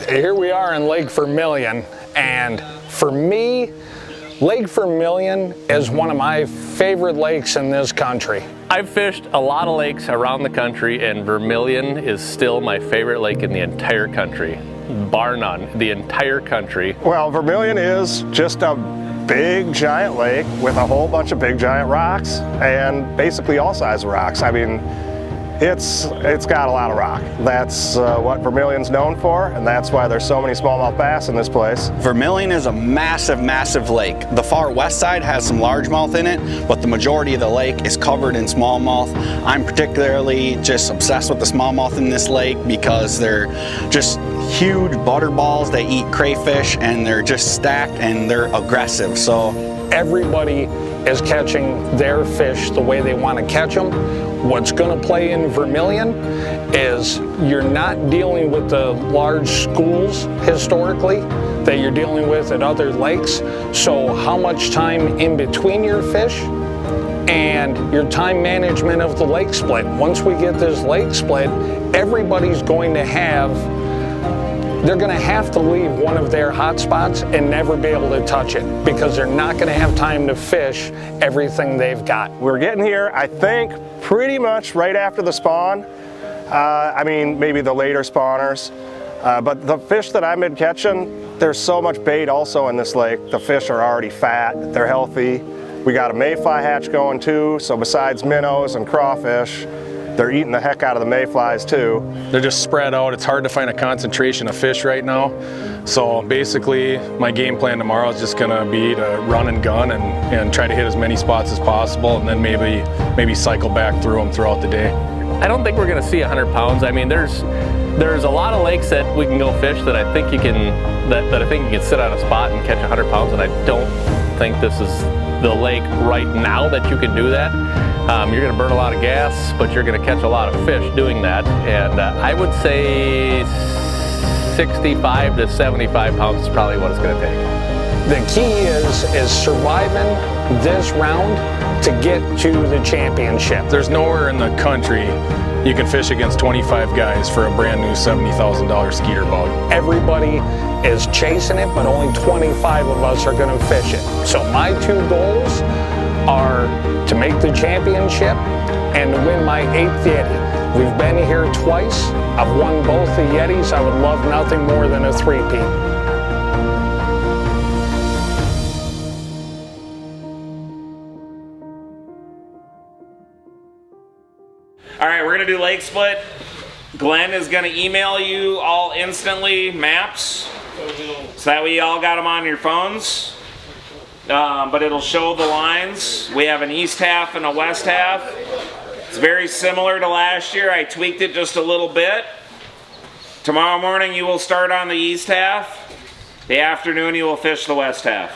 Here we are in Lake Vermilion, and for me, Lake Vermilion is one of my favorite lakes in this country. I've fished a lot of lakes around the country, and Vermilion is still my favorite lake in the entire country, bar none, the entire country. Well, Vermilion is just a big giant lake with a whole bunch of big giant rocks, and basically all size of rocks. I mean, it's got a lot of rock. That's what Vermilion's known for, and that's why there's so many smallmouth bass in this place. Vermilion is a massive, massive lake. The far west side has some largemouth in it, but the majority of the lake is covered in smallmouth. I'm particularly just obsessed with the smallmouth in this lake because they're just huge butterballs. They eat crayfish, and they're just stacked, and they're aggressive. So everybody is catching their fish the way they want to catch them. What's going to play in Vermilion is you're not dealing with the large schools historically that you're dealing with at other lakes. So how much time in between your fish and your time management of the lake split. Once we get this lake split, everybody's going to have to leave one of their hot spots and never be able to touch it because they're not going to have time to fish everything they've got. We're getting here, I think, pretty much right after the spawn. I mean, maybe the later spawners. But the fish that I've been catching, there's so much bait also in this lake. The fish are already fat, they're healthy. We got a mayfly hatch going too, so besides minnows and crawfish, they're eating the heck out of the mayflies too. They're just spread out. It's hard to find a concentration of fish right now. So basically, my game plan tomorrow is just gonna be to run and gun and try to hit as many spots as possible, and then maybe cycle back through them throughout the day. I don't think we're gonna see 100 pounds. I mean, there's a lot of lakes that we can go fish that I think you can sit on a spot and catch 100 pounds, and I don't think this is the lake right now that you can do that. You're going to burn a lot of gas, but you're going to catch a lot of fish doing that. And I would say 65 to 75 pounds is probably what it's going to take. The key is surviving this round to get to the championship. There's nowhere in the country you can fish against 25 guys for a brand new $70,000 skeeter boat. Everybody is chasing it, but only 25 of us are going to fish it. So my two goals are to make the championship and to win my 8th Yeti. We've been here twice. I've won both the Yetis. I would love nothing more than a three-peat. All right, we're gonna do lake split. Glenn is gonna email you all instantly maps, so that way you all got them on your phones. But it'll show the lines. We have an east half and a west half. It's very similar to last year. I tweaked it just a little bit. Tomorrow morning you will start on the east half. The afternoon you will fish the west half.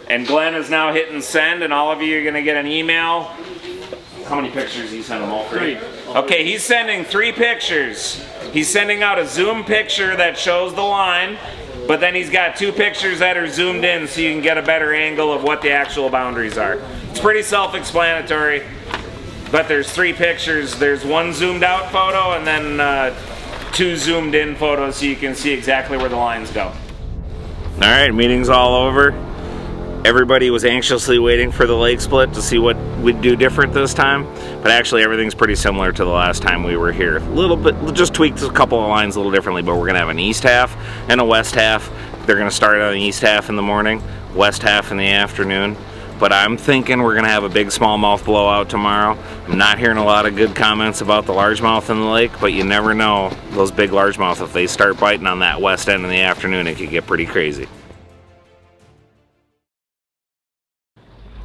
And Glenn is now hitting send, and all of you are gonna get an email. How many pictures he sent them? All three? Okay, he's sending 3 pictures. He's sending out a zoom picture that shows the line, but then he's got 2 pictures that are zoomed in so you can get a better angle of what the actual boundaries are. It's pretty self-explanatory, but there's 3 pictures. There's 1 zoomed out photo and then 2 zoomed in photos so you can see exactly where the lines go. All right, meeting's all over. Everybody was anxiously waiting for the lake split to see what we'd do different this time, but actually everything's pretty similar to the last time we were here. A little bit, just tweaked a couple of lines a little differently, but we're gonna have an east half and a west half. They're gonna start on the east half in the morning, west half in the afternoon. But I'm thinking we're gonna have a big smallmouth blowout tomorrow. I'm not hearing a lot of good comments about the largemouth in the lake, but you never know. Those big largemouth, if they start biting on that west end in the afternoon, it could get pretty crazy.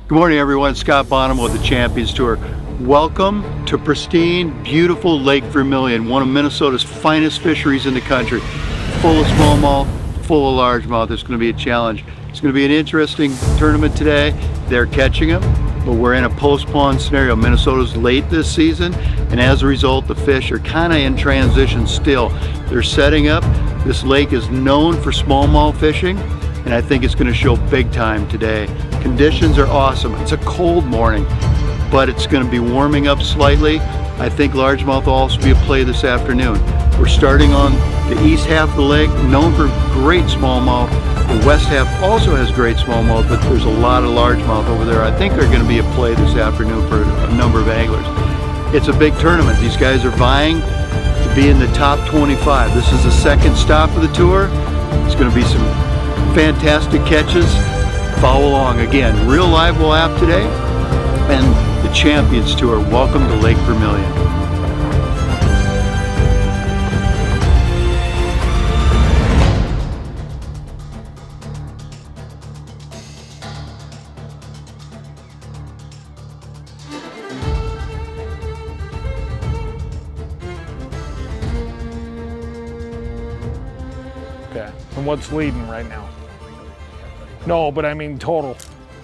Good morning, everyone. Scott Bonham with the Champions Tour. Welcome to pristine, beautiful Lake Vermilion, one of Minnesota's finest fisheries in the country. Full of smallmouth, full of largemouth. It's going to be a challenge. It's going to be an interesting tournament today. They're catching them, but we're in a post-spawn scenario. Minnesota's late this season, and as a result, the fish are kind of in transition still. They're setting up. This lake is known for smallmouth fishing, and I think it's going to show big time today. Conditions are awesome. It's a cold morning, but it's going to be warming up slightly. I think largemouth will also be a play this afternoon. We're starting on the east half of the lake, known for great smallmouth. The west half also has great smallmouth, but there's a lot of largemouth over there. I think are going to be a play this afternoon for a number of anglers. It's a big tournament. These guys are vying to be in the top 25. This is the second stop of the tour. It's going to be some fantastic catches. Follow along. Again, real live well app today and the Champions Tour. Welcome to Lake Vermilion. Okay, and what's leading right now? No, but I mean total.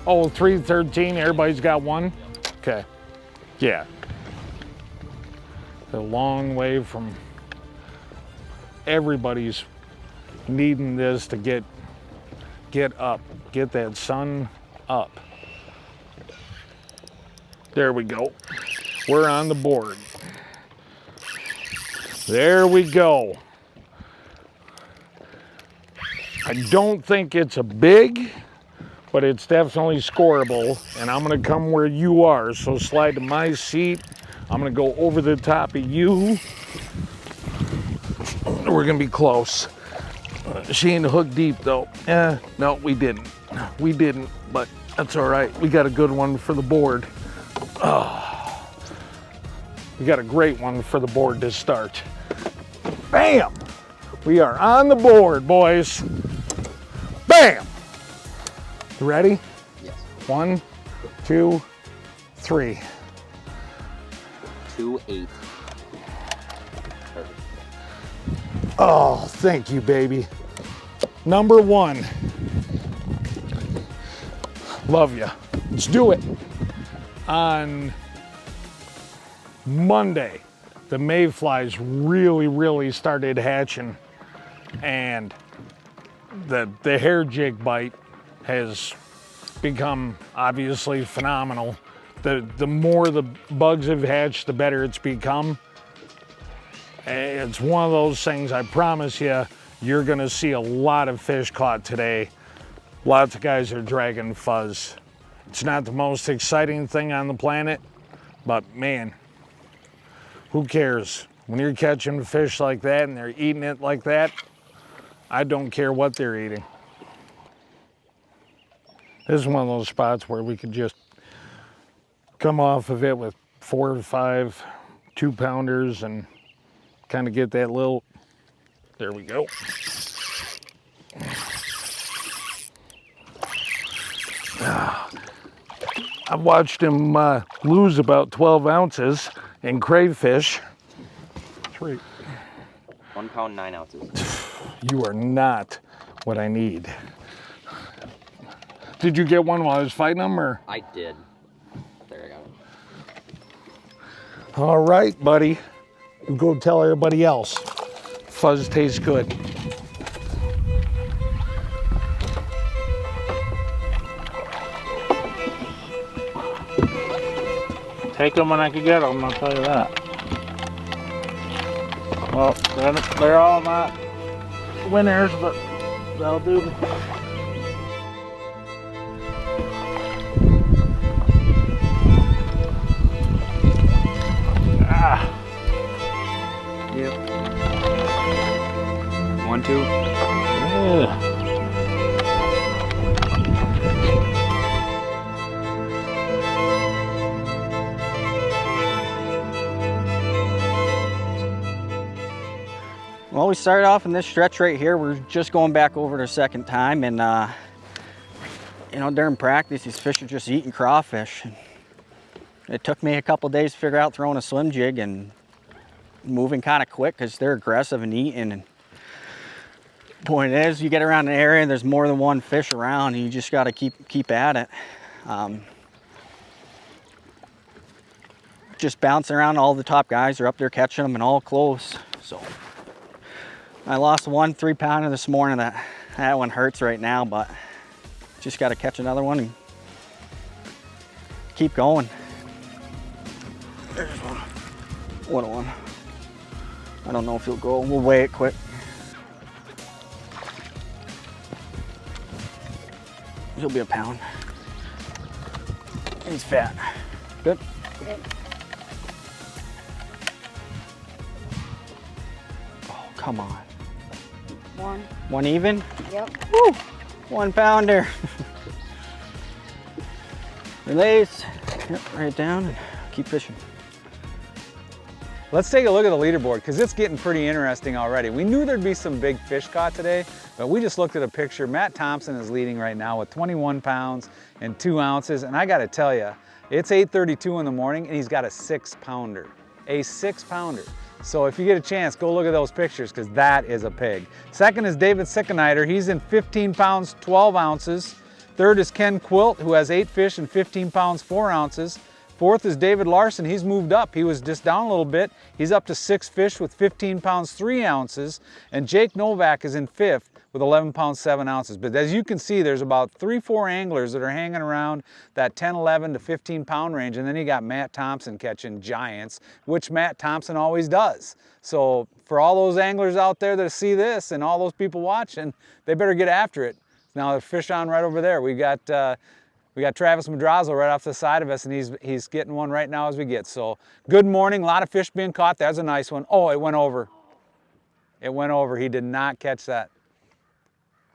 Oh, 313, everybody's got one? Okay, yeah. A long way from everybody's needing this to get up, get that sun up. There we go. We're on the board. There we go. I don't think it's a big, but it's definitely scoreable, and I'm gonna come where you are, so slide to my seat. I'm gonna go over the top of you. We're gonna be close. She ain't hooked deep though. No, we didn't. We didn't, but that's all right. We got a good one for the board. Oh, we got a great one for the board to start. Bam! We are on the board, boys. Bam! You ready? Yes. 1, 2, 3. 2-8. Perfect. Oh, thank you, baby. Number 1. Love ya. Let's do it. On Monday, the mayflies really started hatching, and the hair jig bite has become obviously phenomenal. The more the bugs have hatched, the better it's become. It's one of those things, I promise you, you're gonna see a lot of fish caught today. Lots of guys are dragging fuzz. It's not the most exciting thing on the planet, but man, who cares? When you're catching fish like that and they're eating it like that, I don't care what they're eating. This is one of those spots where we could just come off of it with 4 or 5 2-pounders and kind of get that little, there we go. I've watched him lose about 12 ounces in crayfish. 3. 1 pound, 9 ounces. You are not what I need. Did you get one while I was fighting them, or? I did. There, I got it. All right, buddy. You go tell everybody else. Fuzz tastes good. Take them when I can get them, I'll tell you that. Well, they're all not winners, but they'll do. Yep. 1, 2. Yeah. Well, we started off in this stretch right here. We're just going back over the second time, and you know, during practice, these fish are just eating crawfish. It took me a couple days to figure out throwing a swim jig and moving kind of quick because they're aggressive and eating. And point is, you get around an area and there's more than one fish around, and you just got to keep at it. Just bouncing around. All the top guys are up there catching them and all close. So I lost one 3-pounder this morning. That one hurts right now, but just got to catch another one and keep going. There's one. Little one. I don't know if he'll go. We'll weigh it quick. He'll be a pound. He's fat. Good. Oh, come on. One. One even? Yep. Woo! 1 pounder. Release. Yep, right down and keep fishing. Let's take a look at the leaderboard because it's getting pretty interesting already. We knew there'd be some big fish caught today, but we just looked at a picture. Matt Thompson is leading right now with 21 pounds and 2 ounces. And I got to tell you, it's 8:32 in the morning and he's got a 6-pounder. A 6-pounder. So if you get a chance, go look at those pictures because that is a pig. Second is David Sickeniter. He's in 15 pounds, 12 ounces. Third is Ken Quilt, who has 8 fish and 15 pounds, 4 ounces. Fourth is David Larson. He's moved up. He was just down a little bit. He's up to 6 fish with 15 pounds, 3 ounces. And Jake Novak is in 5th with 11 pounds, 7 ounces. But as you can see, there's about 3-4 anglers that are hanging around that 10, 11 to 15 pound range. And then you got Matt Thompson catching giants, which Matt Thompson always does. So for all those anglers out there that see this and all those people watching, they better get after it. Now there's fish on right over there. We got Travis Madrazo right off the side of us, and he's getting one right now as we get. So good morning, a lot of fish being caught. That's a nice one. Oh, it went over. It went over. He did not catch that.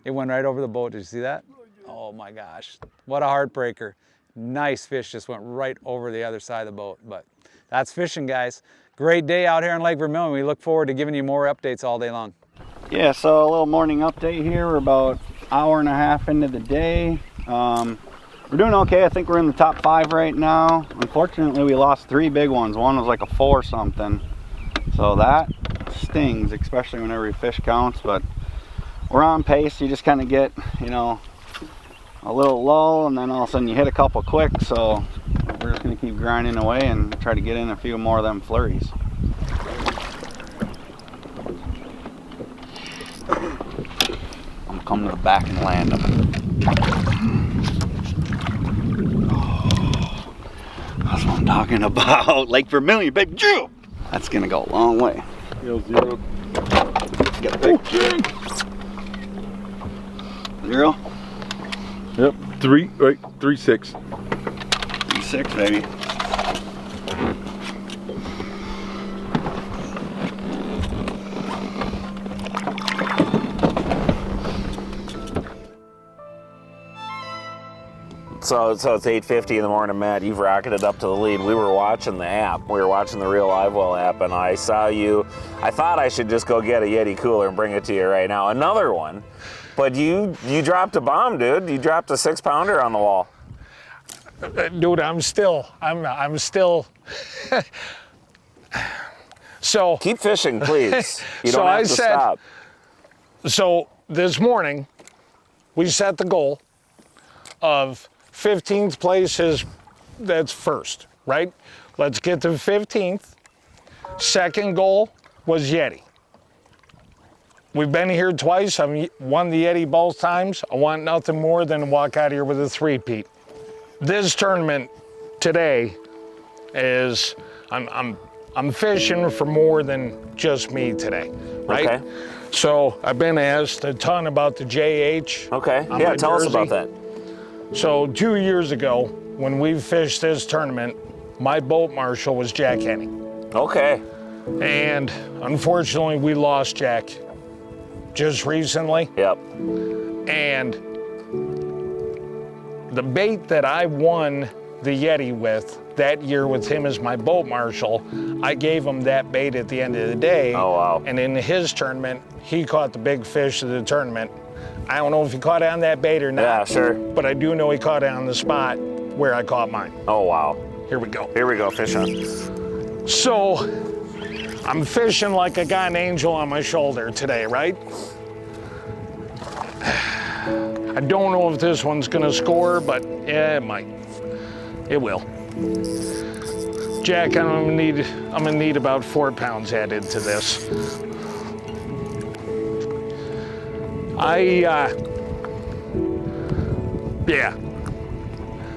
It went right over the boat. Did you see that? Oh my gosh, what a heartbreaker. Nice fish just went right over the other side of the boat. But that's fishing, guys. Great day out here in Lake Vermilion. We look forward to giving you more updates all day long. Yeah, so a little morning update here. We're about an hour and a half into the day. We're doing okay. I think we're in the top 5 right now. Unfortunately, we lost 3 big ones. One was like a 4 something. So that stings, especially whenever your fish counts, but we're on pace. You just kind of get, you know, a little lull and then all of a sudden you hit a couple quick. So we're just gonna keep grinding away and try to get in a few more of them flurries. I'm coming to the back and land them. That's what I'm talking about. Lake Vermilion, baby. That's gonna go a long way. Yo, 0. Get a big 0. Yep. 3. Right. 3-6. 3-6, baby. So it's 8:50 in the morning, Matt. You've rocketed up to the lead. We were watching the app. We were watching the Real Live Well app, and I saw you. I thought I should just go get a Yeti cooler and bring it to you right now. Another one. But you dropped a bomb, dude. You dropped a 6-pounder on the wall. Dude, I'm still. So keep fishing, please. You so don't have I to said, stop. So this morning, we set the goal of 15th place that's first, right? Let's get to 15th. Second goal was Yeti. We've been here twice. I've won the Yeti both times. I want nothing more than to walk out here with a 3-peat. This tournament today is, I'm fishing for more than just me today, right? Okay. So I've been asked a ton about the JH. Okay, yeah, tell us about that. So 2 years ago, when we fished this tournament, my boat marshal was Jack Henning. Okay. And unfortunately, we lost Jack just recently. Yep. And the bait that I won the Yeti with that year with him as my boat marshal, I gave him that bait at the end of the day. Oh, wow. And in his tournament, he caught the big fish of the tournament. I don't know if he caught it on that bait or not. Yeah, sure. But I do know he caught it on the spot where I caught mine. Oh, wow. Here we go. Here we go, fish on. So, I'm fishing like I got an angel on my shoulder today, right? I don't know if this one's gonna score, but yeah, it might. It will. Jack, I'm gonna need about 4 pounds added to this.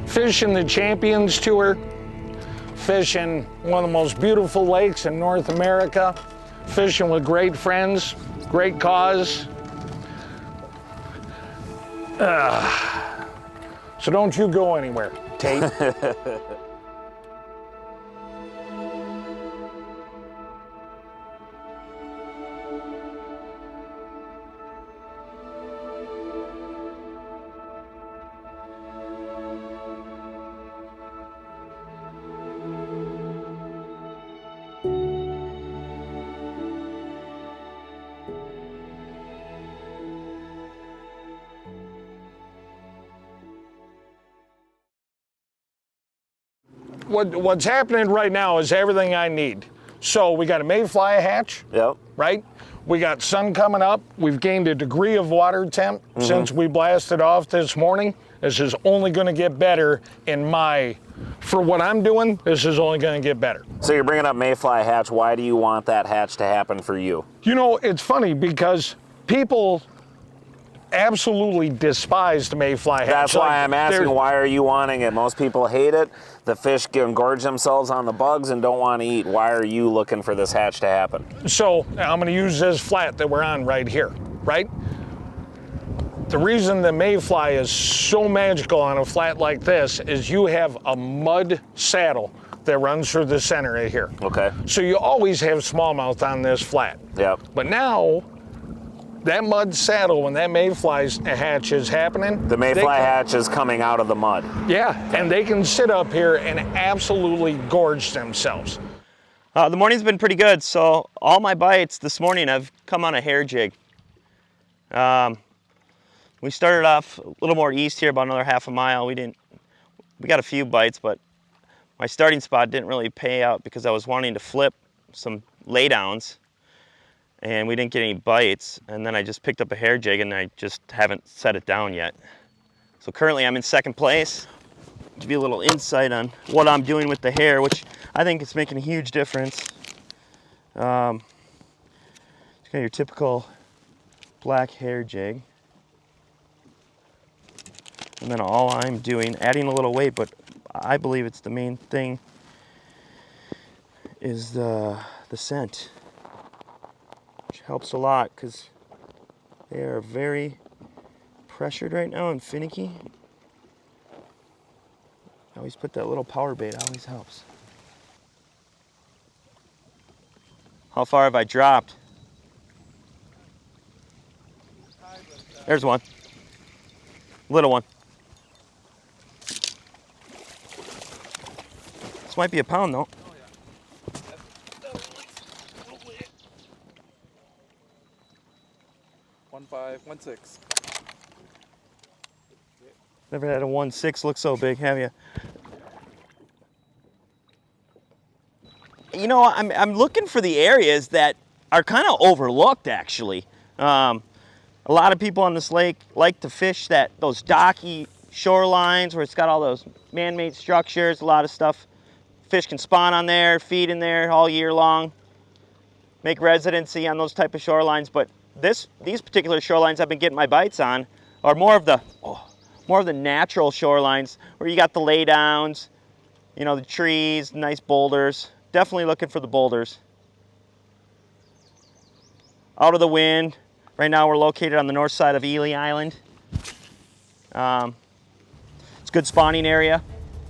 Fishing the Champions Tour, fishing one of the most beautiful lakes in North America, fishing with great friends, great cause. So don't you go anywhere, Tate. What's happening right now is everything I need. So we got a mayfly hatch, Yep. right? We got sun coming up. We've gained a degree of water temp since we blasted off this morning. This is only gonna get better for what I'm doing, this is only gonna get better. So you're bringing up mayfly hatch. Why do you want that hatch to happen for you? You know, it's funny because people absolutely despise the mayfly hatch. That's why I'm asking, why are you wanting it? Most people hate it. The fish gorge themselves on the bugs and don't want to eat. Why are you looking for this hatch to happen? So I'm gonna use this flat that we're on right here, right? The reason the mayfly is so magical on a flat like this is you have a mud saddle that runs through the center right here. Okay. So you always have smallmouth on this flat. Yep. But now, that mud saddle, when that mayfly's hatch is happening, the mayfly hatch is coming out of the mud. Yeah, and they can sit up here and absolutely gorge themselves. The morning's been pretty good, so all my bites this morning have come on a hair jig. We started off a little more east here, about another half a mile. We got a few bites, but my starting spot didn't really pay out because I was wanting to flip some laydowns, and we didn't get any bites. And then I just picked up a hair jig, and I just haven't set it down yet. So currently I'm in second place. To give you a little insight on what I'm doing with the hair, which I think is making a huge difference. It's got your typical black hair jig. And then all I'm doing, adding a little weight, but I believe it's the main thing, is the scent, which helps a lot because they are very pressured right now and finicky. I always put that little power bait, always helps. How far have I dropped? There's one. Little one. This might be a pound though. 1.5, 1.6. Never had a 1.6 look so big, have you? You know, I'm looking for the areas that are kind of overlooked, actually. A lot of people on this lake like to fish those docky shorelines where it's got all those man-made structures, a lot of stuff. Fish can spawn on there, feed in there all year long, make residency on those type of shorelines. But these particular shorelines I've been getting my bites on are more of the natural shorelines where you got the laydowns, you know, the trees, nice boulders. Definitely looking for the boulders. Out of the wind. Right now we're located on the north side of Ely Island. It's a good spawning area.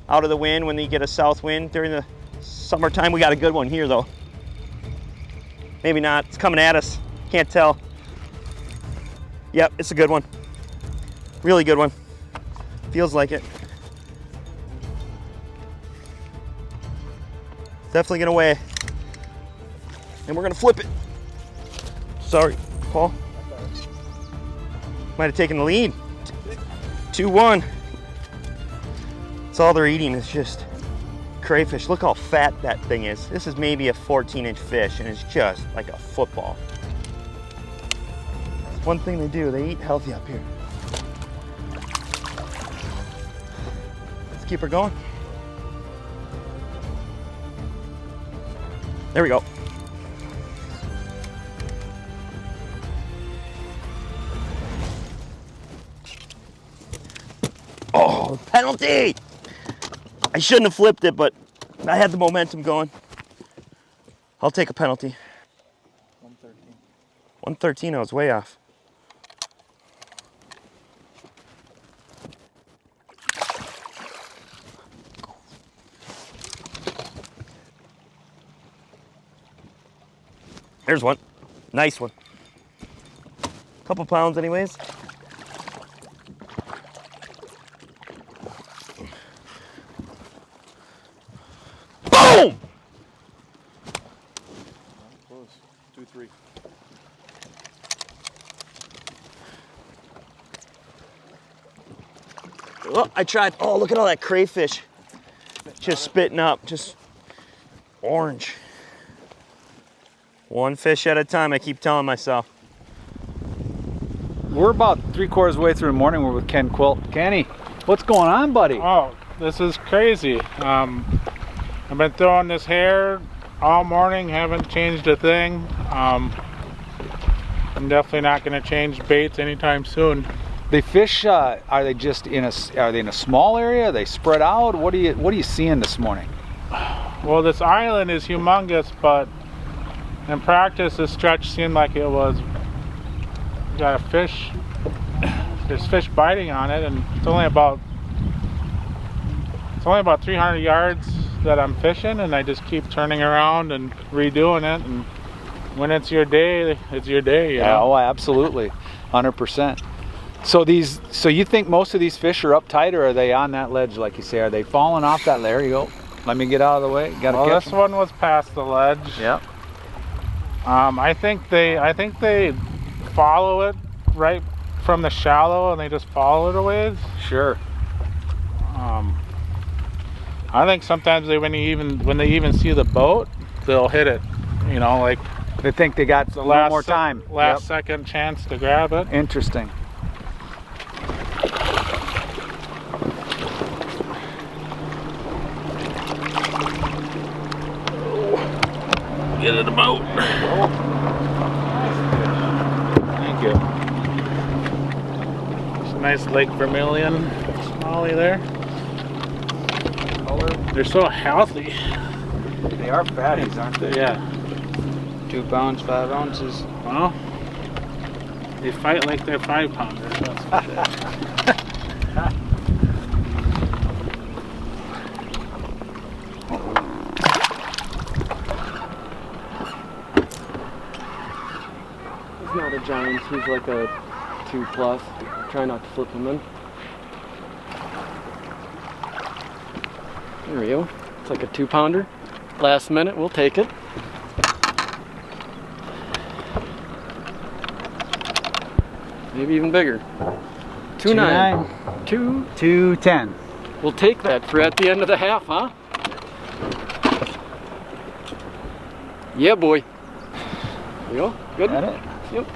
Out of the wind when you get a south wind during the summertime. We got a good one here though. Maybe not, it's coming at us. Can't tell. Yep, it's a good one. Really good one. Feels like it. Definitely gonna weigh. And we're gonna flip it. Sorry, Paul. Might have taken the lead. 2-1. That's all they're eating is just crayfish. Look how fat that thing is. This is maybe a 14-inch fish and it's just like a football. That's one thing they do. They eat healthy up here. Let's keep her going. There we go. Oh, penalty! I shouldn't have flipped it, but I had the momentum going. I'll take a penalty. 113, I was way off. There's one. Nice one. Couple pounds anyways. Boom! Close. 2-3. Oh, I tried. Oh, look at all that crayfish. Just spitting up, just orange. One fish at a time, I keep telling myself. We're about 3/4 way through the morning. We're with Ken Quilt. Kenny, what's going on, buddy? Oh, this is crazy. I've been throwing this hair all morning, haven't changed a thing. I'm definitely not going to change baits anytime soon. The fish, are they just in a small area? Are they spread out? What are you seeing this morning? Well, this island is humongous, but in practice, this stretch seemed like it was got a fish. There's fish biting on it, and it's only about 300 yards that I'm fishing, and I just keep turning around and redoing it. And when it's your day, it's your day. You know? Oh, absolutely, 100%. So you think most of these fish are uptight, or are they on that ledge, like you say? Are they falling off that? There you go. Let me get out of the way. Got to catch this them. one was past the ledge. Yep. I think they follow it right from the shallow, and they just follow it a ways. Sure. I think sometimes when they even see the boat, they'll hit it. You know, like they think they got the last more time. Last second chance to grab it. Interesting. Get in the boat. Thank you. It's a nice Lake Vermilion smallie there. They're so healthy. They are fatties, aren't they? Yeah. 2 pounds, 5 ounces. Well, they fight like they're 5 pounders. That's for sure. He's not a giant, he's like a 2+. Try not to flip him in. There we go. It's like a 2-pounder. Last minute, we'll take it. Maybe even bigger. 2.9. 210. We'll take that for at the end of the half, huh? Yeah, boy. There you go. Good. Got it? Yep.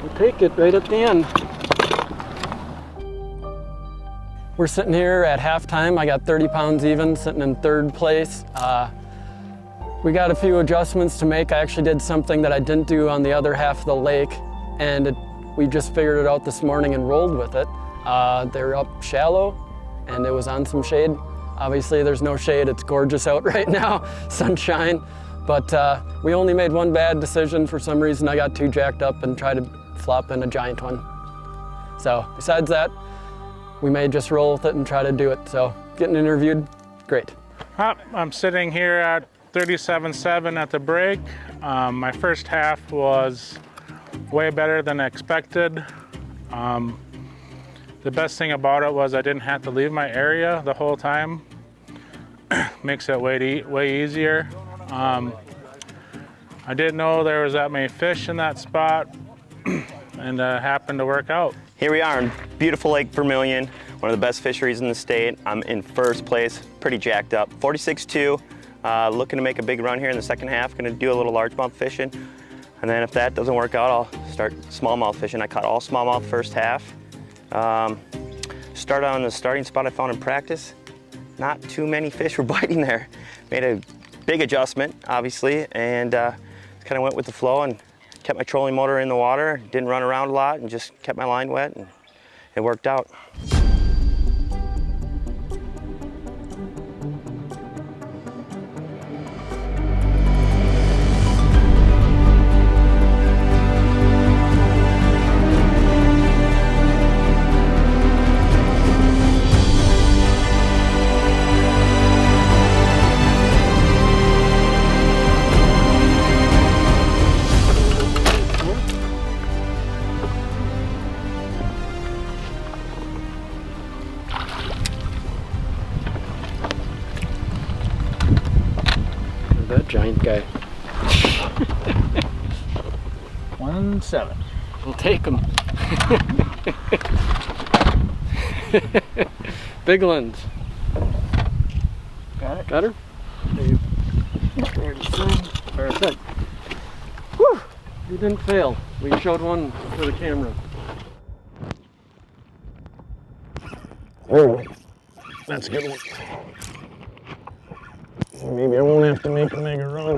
We'll take it right at the end. We're sitting here at halftime. I got 30 pounds even, sitting in 3rd place. We got a few adjustments to make. I actually did something that I didn't do on the other half of the lake, and we just figured it out this morning and rolled with it. They're up shallow, and it was on some shade. Obviously, there's no shade. It's gorgeous out right now, sunshine. But we only made one bad decision. For some reason, I got too jacked up and tried to flop in a giant one. So besides that, we may just roll with it and try to do it. So getting interviewed, great. I'm sitting here at 37.7 at the break. My first half was way better than expected. The best thing about it was I didn't have to leave my area the whole time. Makes it way easier. I didn't know there was that many fish in that spot, and happened to work out. Here we are in beautiful Lake Vermilion, one of the best fisheries in the state. I'm in 1st place, pretty jacked up. 46.2, looking to make a big run here in the second half. Gonna do a little largemouth fishing. And then if that doesn't work out, I'll start smallmouth fishing. I caught all smallmouth first half. Started on the starting spot I found in practice. Not too many fish were biting there. Made a big adjustment, obviously, and kind of went with the flow and kept my trolling motor in the water, didn't run around a lot, and just kept my line wet, and it worked out. that giant guy. 1.7. We'll take him. Big lens. Got it? Got her? Perfect. Whew! You didn't fail. We showed one for the camera. Oh, that's a good one. Maybe I won't have to make a mega run.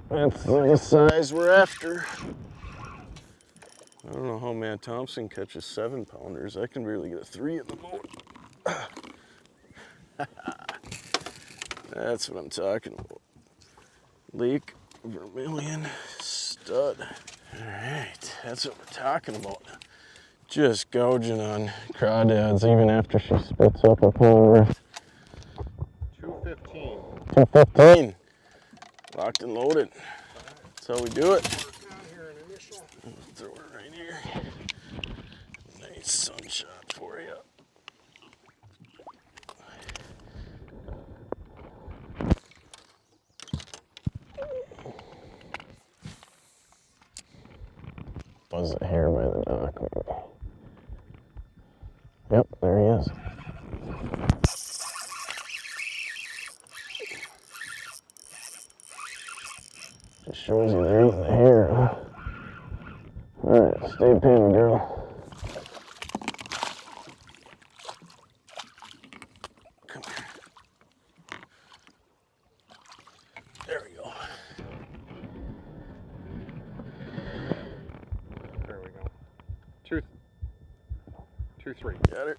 That's the size we're after. I don't know how Matt Thompson catches 7-pounders. I can barely get a 3 in the boat. That's what I'm talking about. Lake Vermilion stud. All right, that's what we're talking about. Just gouging on crawdads even after she spits up a pounder. 215. 215. Locked and loaded. That's how we do it. Throw it right here. Nice sunshot for you. Buzz the hair by the dock, maybe. Yep, there he is. Just shows you they're eating the hair, huh? Alright, stay pinned, girl. Come here. There we go. There we go. 2-3. Got it.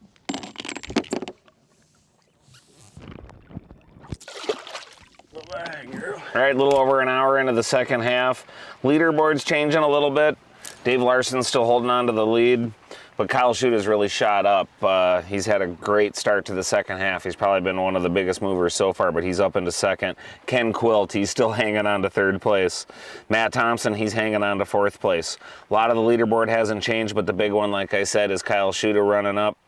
Bye, girl. All right, a little over an hour into the second half. Leaderboard's changing a little bit. Dave Larson's still holding on to the lead, but Kyle Schutta's really shot up. He's had a great start to the second half. He's probably been one of the biggest movers so far, but he's up into second. Ken Quilt, he's still hanging on to third place. Matt Thompson, he's hanging on to fourth place. A lot of the leaderboard hasn't changed, but the big one, like I said, is Kyle Schutta running up.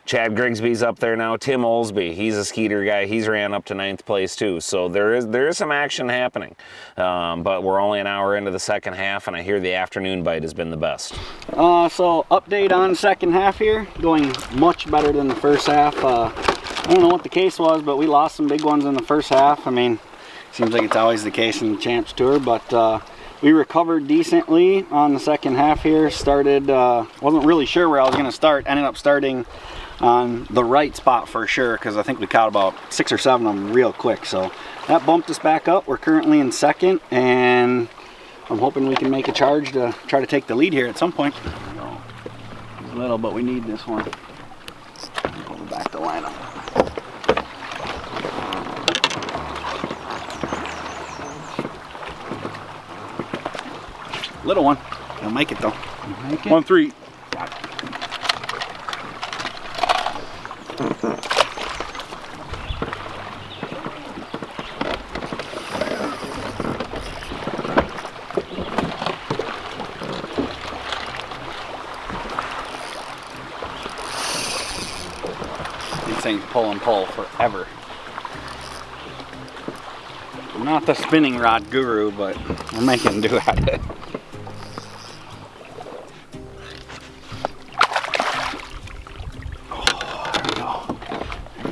Chad Grigsby's up there now. Tim Olsby, he's a Skeeter guy. He's ran up to 9th place too. So there is some action happening. But we're only an hour into the second half, and I hear the afternoon bite has been the best. So update on second half here. Going much better than the first half. I don't know what the case was, but we lost some big ones in the first half. I mean, seems like it's always the case in the Champs Tour, but we recovered decently on the second half here. Started, wasn't really sure where I was going to start. Ended up starting on the right spot for sure, because I think we caught about 6 or 7 of them real quick. So that bumped us back up. We're currently in second, and I'm hoping we can make a charge to try to take the lead here at some point. It's little, but we need this one. Go back to lineup. Little one. He'll make it though. Make it. 1-3. Got it. These things pull and pull forever. I'm not the spinning rod guru, but we're making do at it.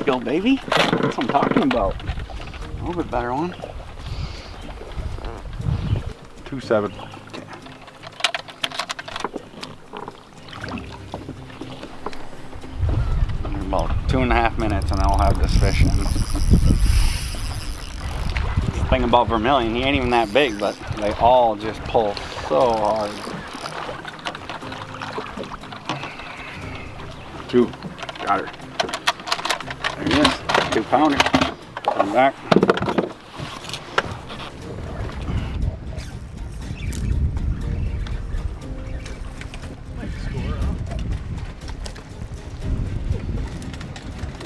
Go, baby. That's what I'm talking about. A little bit better one. 2-7. Okay. About 2.5 minutes and I'll have this fish in. The thing about Vermilion, he ain't even that big, but they all just pull so hard. 2. Got her. There he is. 2-pounder. Come back.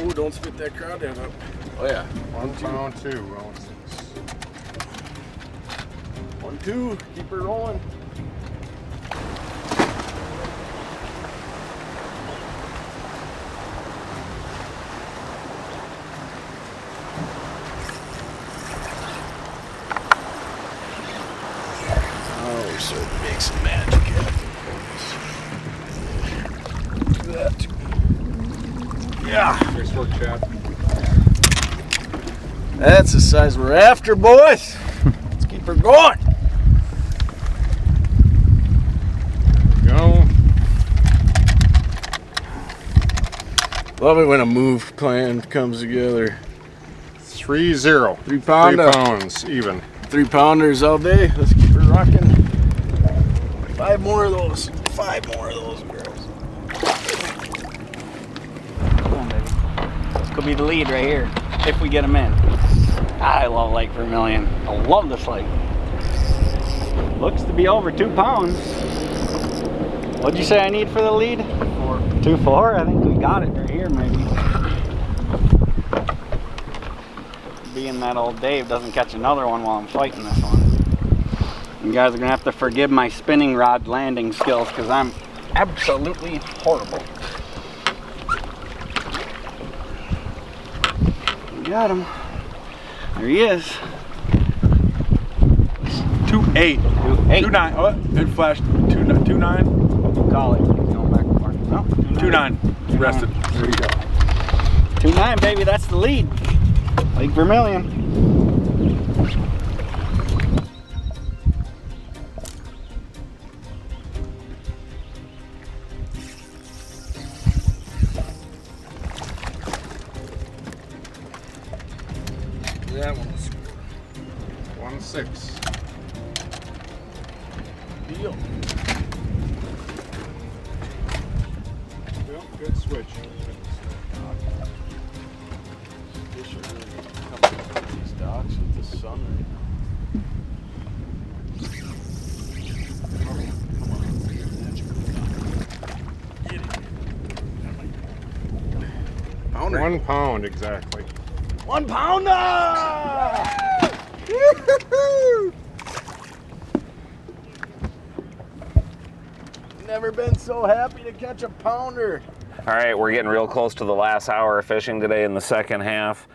Ooh, don't spit that crawdad up. Oh yeah. 1 pound 2. 1-2. Keep her rolling. Yeah. Nice work, Chad. That's the size we're after, boys. Let's keep her going. Go. Love it when a move plan comes together. 3-0. 3 pounder. 3 pounds even. 3 pounders all day. Let's keep her rocking. 5 more of those. 5 more of those, girls. Come on, baby. This could be the lead right here, if we get them in. I love Lake Vermilion. I love this lake. Looks to be over 2 pounds. What'd you say I need for the lead? 2.4. I think we got it right here, maybe. Being that old Dave doesn't catch another one while I'm fighting this one. You guys are gonna have to forgive my spinning rod landing skills because I'm absolutely horrible. We got him. There he is. 2.8. 2.9. Oh, it flashed. 2.9. You call it. He's going back and forth. No, 2.9. Rested. There you go. 2.9, baby. That's the lead. Lake Vermilion. That one was 1-6. Deal. Well, good switch. Fish are really coming up these docks with the sun right now. Pounder. 1 pound exactly. 1 pounder! Never been so happy to catch a pounder. All right, we're getting real close to the last hour of fishing today in the second half.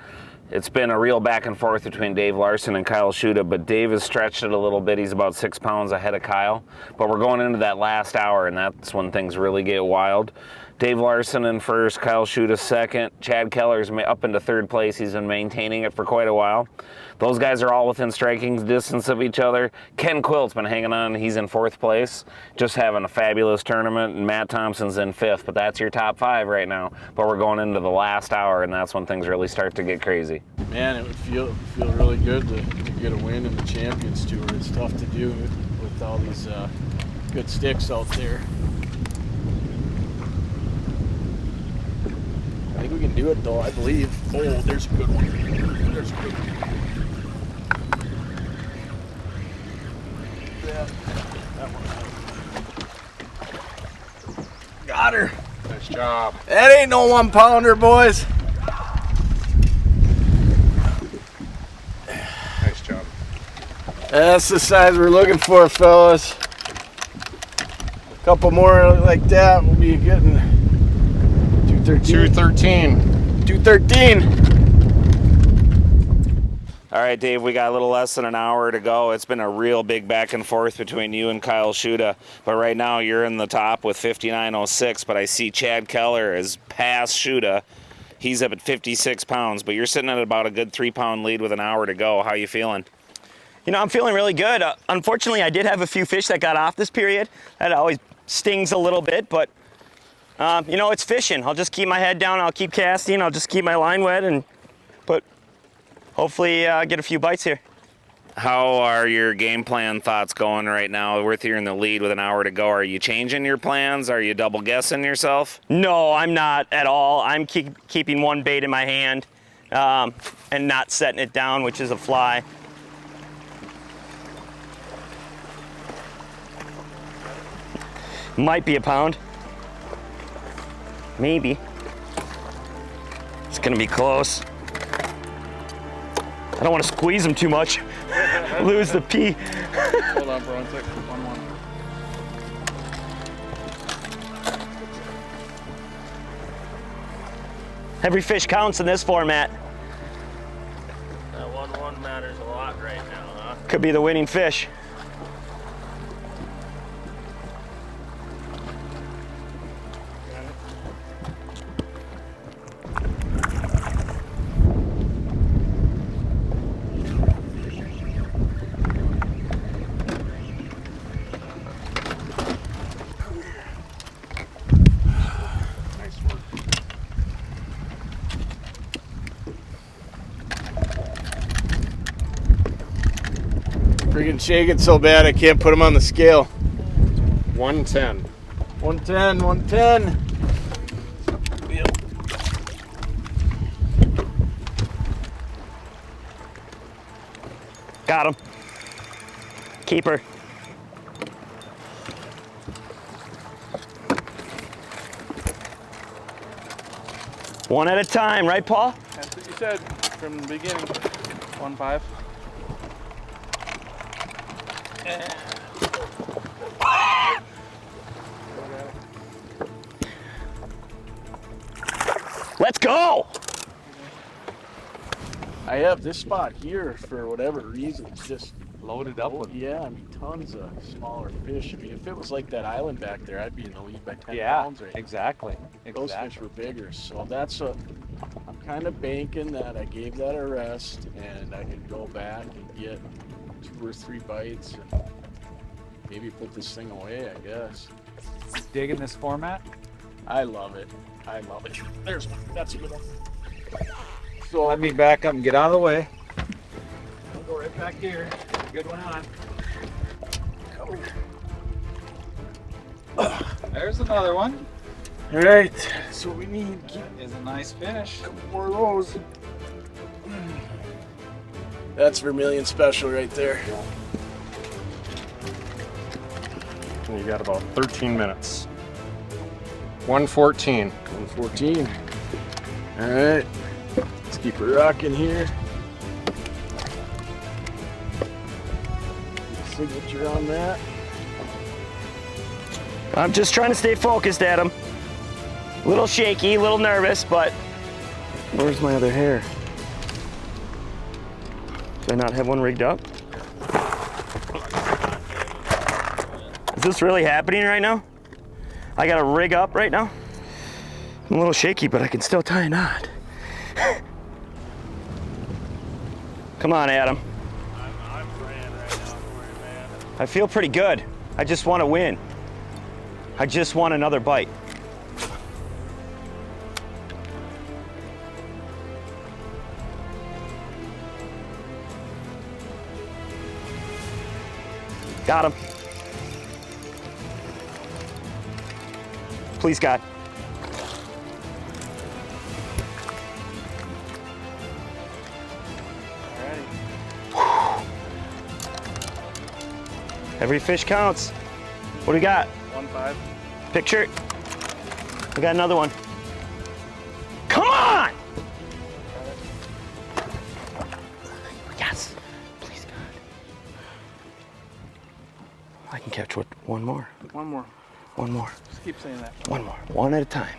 It's been a real back and forth between Dave Larson and Kyle Schuda, but Dave has stretched it a little bit. He's about 6 pounds ahead of Kyle. But we're going into that last hour, and that's when things really get wild. Dave Larson in first, Kyle Schuda second. Chad Keller's up into third place. He's been maintaining it for quite a while. Those guys are all within striking distance of each other. Ken Quilt's been hanging on. He's in 4th place, just having a fabulous tournament, and Matt Thompson's in 5th. But that's your top 5 right now. But we're going into the last hour, and that's when things really start to get crazy. Man, it would feel really good to get a win in the Champions Tour. It's tough to do with all these good sticks out there. I think we can do it though, I believe. Oh, there's a good one. There's a good one. Yeah, that one. Got her. Nice job. That ain't no 1 pounder, boys. Nice job. That's the size we're looking for, fellas. A couple more like that, we'll be getting 213. 213. All right, Dave, we got a little less than an hour to go. It's been a real big back and forth between you and Kyle Schuda. But right now you're in the top with 59.06, but I see Chad Keller is past Schuda. He's up at 56 pounds, but you're sitting at about a good 3 pound lead with an hour to go. How you feeling? You know, I'm feeling really good. Unfortunately, I did have a few fish that got off this period. That always stings a little bit, but you know, it's fishing. I'll just keep my head down. I'll keep casting. I'll just keep my line wet and hopefully get a few bites here. How are your game plan thoughts going right now? We're here in the lead with an hour to go. Are you changing your plans? Are you double guessing yourself? No, I'm not at all. I'm keeping one bait in my hand and not setting it down, which is a fly. Might be a pound. Maybe. It's gonna be close. I don't want to squeeze them too much. Lose the pee. Hold on, bro. Take 1-1. Every fish counts in this format. That 1-1 matters a lot right now, huh? Could be the winning fish. been shaking so bad I can't put them on the scale. 110. 110, 110. Got him. Keeper. One at a time, right, Paul? That's what you said from the beginning. 1-5. Let's go! I have this spot here for whatever reason. It's just Loaded up with yeah, I mean tons of smaller fish. I mean if it was like that island back there, I'd be in the lead by 10 pounds right now. exactly. Those fish were bigger, so that's what I'm kind of banking that I gave that a rest and I can go back and get 2 or 3 bites and maybe put this thing away, I guess. You digging this format? I love it. I love it. There's one. That's a good one. So let me back up and get out of the way. I'll go right back here. Good one on. There's another one. All right, that's what we need. Is a nice fish. More of those. That's Vermilion special right there. You got about 13 minutes. 114. 114. All right, let's keep it rocking here. Signature on that. I'm just trying to stay focused, Adam. A little shaky, a little nervous, but where's my other hair? Do I not have one rigged up? Is this really happening right now? I gotta rig up right now? I'm a little shaky, but I can still tie a knot. Come on, Adam. I'm praying right now for you, man. I feel pretty good. I just want to win. I just want another bite. Got him. Please, God. Every fish counts. What do we got? 1-5. Picture. We got another one. Come on! Yes. Please, God. I can catch one more. One more. One more. Just keep saying that. One more. One at a time.